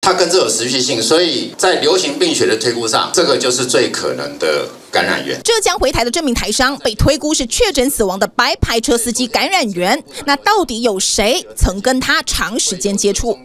它跟这有持续性，所以在流行病学的推估上，这个就是最可能的感染源。浙江回台的这名台商被推估是确诊死亡的白牌车司机感染源，那到底有谁曾跟他长时间接触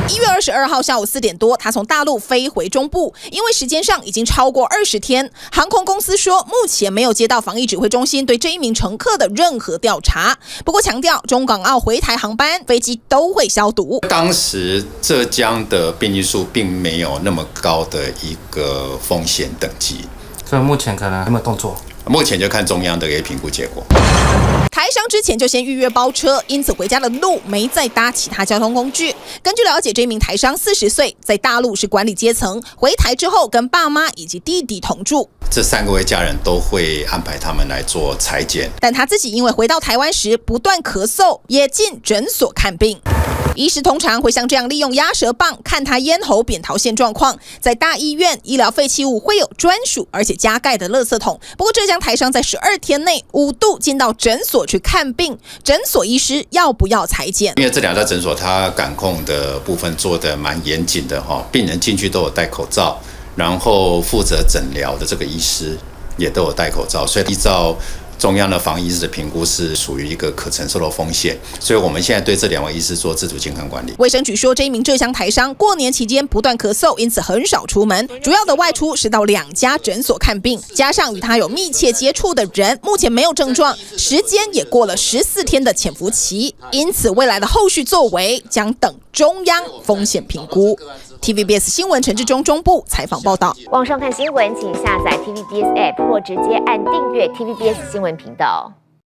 ？1月22号下午4点多，他从大陆飞回中部，因为时间上已经超过20天，航空公司说目前没有接到防疫指挥中心对这一名乘客的任何调查，不过强调中港澳回台航班飞机都会消毒。当时浙江的病例数并没有那么高的一个风险等级，所以目前可能还没有动作。目前就看中央的一个评估结果。台商之前就先预约包车，因此回家的路没再搭其他交通工具。根据了解，这名台商40岁，在大陆是管理阶层，回台之后跟爸妈以及弟弟同住。这3位家人都会安排他们来做采检，但他自己因为回到台湾时不断咳嗽，也进诊所看病。医师通常会像这样利用鸭舌棒看他咽喉扁桃腺状况，在大医院医疗废弃物会有专属而且加盖的垃圾桶。不过浙江台商在12天内5度进到诊所去看病，诊所医师要不要采检？因为这2家诊所它感控的部分做得蛮严谨的哈，病人进去都有戴口罩，然后负责诊疗的这个医师也都有戴口罩，所以依照中央的防疫医师的评估是属于一个可承受的风险，所以我们现在对这2位医师做自主健康管理。卫生局说，这一名浙江台商过年期间不断咳嗽，因此很少出门，主要的外出是到2家诊所看病，加上与他有密切接触的人目前没有症状，时间也过了14天的潜伏期，因此未来的后续作为将等中央风险评估。TVBS 新闻陈志忠中部采访报道。网上看新闻，请下载 TVBS App 或直接按订阅 TVBS 新闻频道。